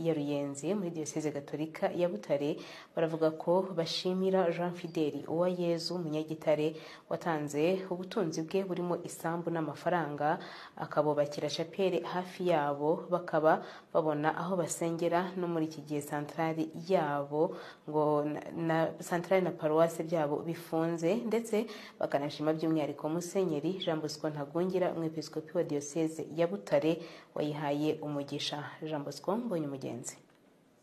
ya Ruyenzi muri Diocese Gatolika ya Butare baravuga ko bashimira Jean Fidèle Uwayezu Munyagitare watanze ubutunzi bwe burimo isambu n'amafaranga akabubakira chapelle hafi yabo bakaba babona aho basengera no muri iki gihe centrale yabo ngo na centrale na paroisse byabo bifunze ndetse bakanashima by'umwihariko Musenyeri Jean Bosco Ntagungira umwepiskopi wa Diocese ya Butare wayihaye umugisha. Jean Bosco Mbonye Mugenzi.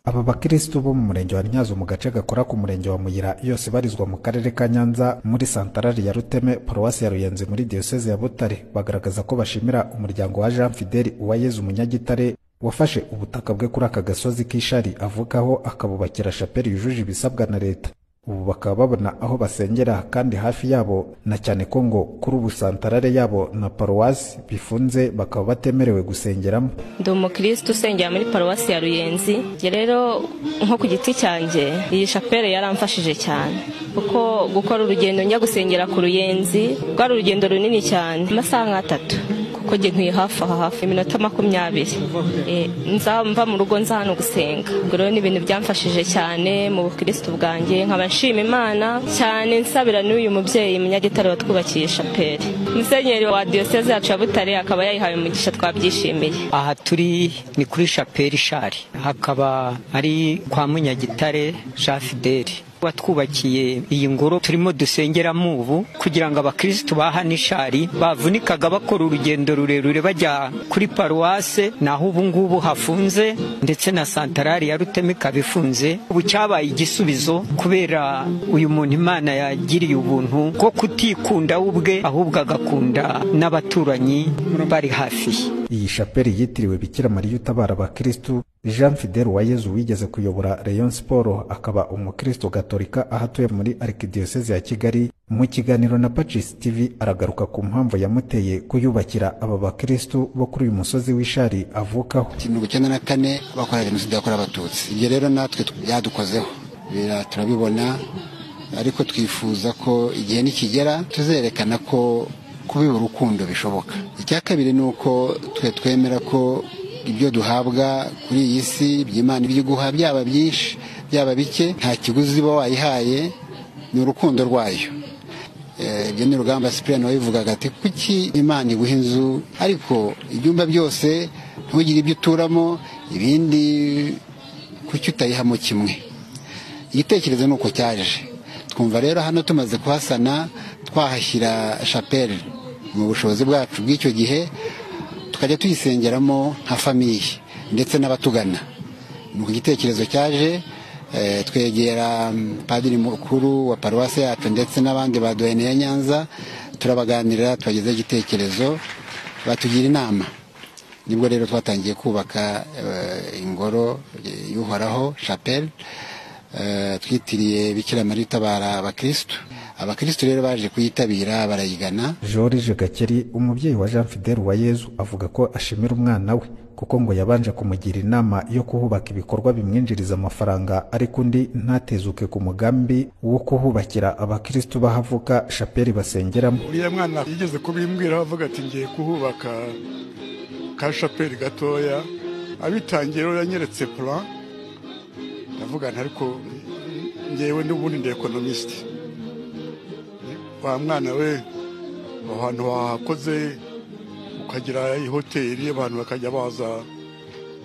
Aba bakristo bo mu murenge wa Nyazo mu gace gakora ku murenge wa Muyira yose barizwa mu karere ka Nyanza muri santarari ya Ruteme paroisse ya Ruyenzi muri Diocese ya Butare bagaragaza ko bashimira umuryango wa Jean Fidèle Uwayezu Munyagitare wafashe ubutaka bwe kuri aka gasozi k'Ishari avukaho akabubakira chapelle yujuje ibisabwa na leta. Ubu bakaba babona aho basengera kandi hafi yabo na cyane ko ngo kuri ubu santarare yabo na paroisse bifunze bakaba batemerewe gusengeramo. Ndi umukristo usengera muri paroisse ya Ruyenzi. Rero nko ku giti cyanjye iyi chapelle yaramfashije cyane kuko gukora urugendo njya gusengera ku Ruyenzi rwari urugendo runini cyane amasaha 3 kuko ngiye ntuye hafi iminota 20 nzamva mu rugo nza hano gusenga. Rero ni ibintu byamfashije cyane mu bukristo bwanjye nkabashima Imana cyane nsabira n'uyu mubyeyi Munyagitare watwubakiye chapelle. Musenyeri wa Diocese yacu ya Butare akaba yayihaye umugisha twabyishimiye. Aha turi ni kuri chapelle Ishari hakaba ari kwa Munyagitare Jean Fidèle watwubakiye iyi ngoro turimo dusengeramo ubu kugira ngo abakristo bahanishari bavunikaga bakora urugendo rurerure bajya kuri paroisse naho ubu ngubu hafunze ndetse na santarari ya Ruteme kabifunze. Ubu cyabaye igisubizo kubera uyu muntu Imana yagiriye ubuntu ko kutikunda ubwe ahubwo agakunda n'abaturanyi bari hafi. Iyi chapelle yitiriwe Bikira Mariya utabara abakristo Jean Fidèle Uwayezu wigeze kuyobora Rayon Sport akaba umukristo gatolika ahatuye muri Arkidiocese ya Kigali. Mu kiganiro na Pacis TV aragaruka ku mpamvu yamuteye kuyubakira aba bakristo bo kuri uyu musozi w'Ishari avukaho. 1994 bakora jenoside yakora abatutsi. Ibyo rero natwe yadukozeho turabibona ariko twifuza ko igihe nikigera tuzerekana ko kubiba urukundo bishoboka. Icya kabiri nuko twemera ko ibyo duhabwa kuri iyi si by'Imana ibyiguha byaba byinshi byaba bike nta kiguzi bo wayihaye ni urukundo rwayo. Ibyo ni Rugamba Cyprien wabivugaga ati kuki Imana iguha inzu ariko ibyumba byose ntugire ibyo uturamo ibindi kuki utayihamo kimwe. Igitekerezo nuko cyaje twumva rero hano tumaze kuhasana twahashyira chapelle mu bushobozi bwacu bw'icyo gihe tukajya tuyisengeramo nka famiye ndetse n'abatugana. Nuko igitekerezo cyaje twegera padiri mukuru wa paroisse yacu ndetse n'abandi badoyene ya Nyanza turabaganirira twageze igitekerezo batugira inama. Nibwo rero twatangiye kubaka ingoro y'Uhoraho chapelle twitiriye Bikira Mariya utabara abakristo. Abakristo rero baje kuyitabira barayigana. George Gakeri umubyeyi wa Jean Fidèle Uwayezu avuga ko ashimira umwana we kuko ngo yabanje kumugira inama yo kuhubaka ibikorwa bimwinjiriza amafaranga ariko undi ntatezuke ku mugambi wo kuhubakira abakristo bahavuka chapelle basengeramo. Uriya mwana yigeze kubimbwira avuga ati ngiye kuhubaka ka chapelle gatoya abitangiye yanyeretse plan ndavuga ariko ngewe n'ubundi ndi economist. Wa mwana we ahantu wakoze ukagira ihoteli abantu bakajya baza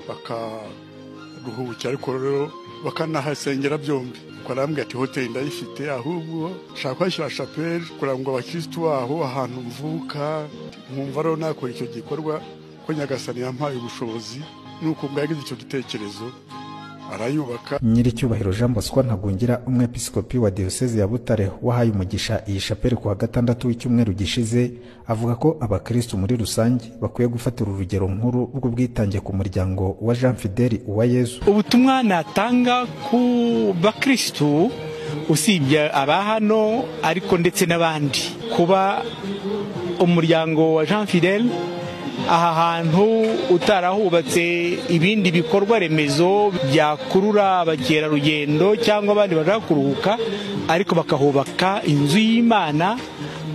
bakaruhukira ariko rero bakanahasengera byombi. Kwarambye ati hoteli ndayifite ahubwo shaka kwashyira chapelle kugira ngo abakristo baho ahantu mvuka nkumva rero nakora icyo gikorwa ko Nyagasani yampaye ubushobozi nuko bwagize icyo gitekerezo arayubaka. Nyiricyubahiro Jean Bosco Ntagungira umwepiskopi wa Diocese ya Butare wahaye umugisha iyi chapelle ku wa gatandatu w'icyumweru gishize avuga ko abakristo muri rusange bakwiye gufatira urugero nkuru rw'ubwitange ku muryango wa Jean Fidèle Uwayezu. Ubutumwa natanga ku bakristo usibye abahano ariko ndetse n'abandi kuba umuryango wa Jean Fidèle aha hantu utarahubatse ibindi bikorwa remezo byakurura abakerarugendo cyangwa abandi bashaka kuruhuka ariko bakahubaka inzu y'Imana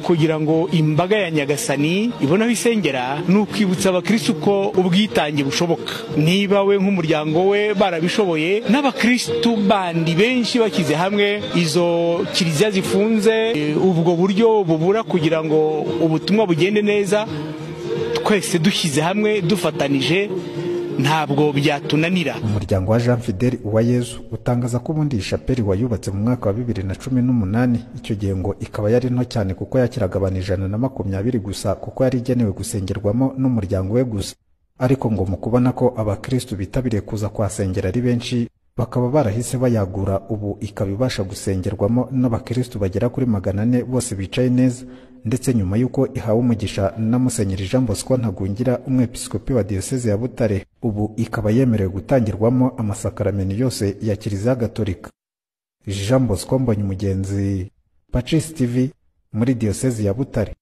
kugira ngo imbaga ya Nyagasani ibone aho isengera ni ukwibutsa abakristo ko ubwitange bushoboka. Niba we nk'umuryango we barabishoboye, n'abakristo bandi benshi bakize hamwe, izo kiliziya zifunze, ubwo buryo bubura kugira ngo ubutumwa bugende neza, twese dushyize hamwe dufatanije ntabwo byatunanira. Umuryango wa Jean Fidèle Uwayezu utangaza ko ubundi iyi shapeli wayubatse mu mwaka wa 2018, icyo gihe ngo ikaba yari nto cyane kuko yakiraga abantu 120 gusa, kuko yari igenewe gusengerwamo n'umuryango we gusa. Ariko ngo mu kubona ko abakristo bitabiriye kuza kwasengera ari benshi, bakaba barahise bayagura, ubu ikaba ibasha gusengerwamo n'abakristo bagera kuri 400 bose bicaye neza, ndetse nyuma yuko ihawe umugisha na Musenyeri Jean Bosco Ntagungira, umwepiskopi wa Diocese ya Butare, ubu ikaba yemerewe gutangirwamo amasakaramentu yose ya Kiliziya Gatolika. Jean Bosco Mbonyumugenzi, Pacis TV, muri Diocese ya Butare.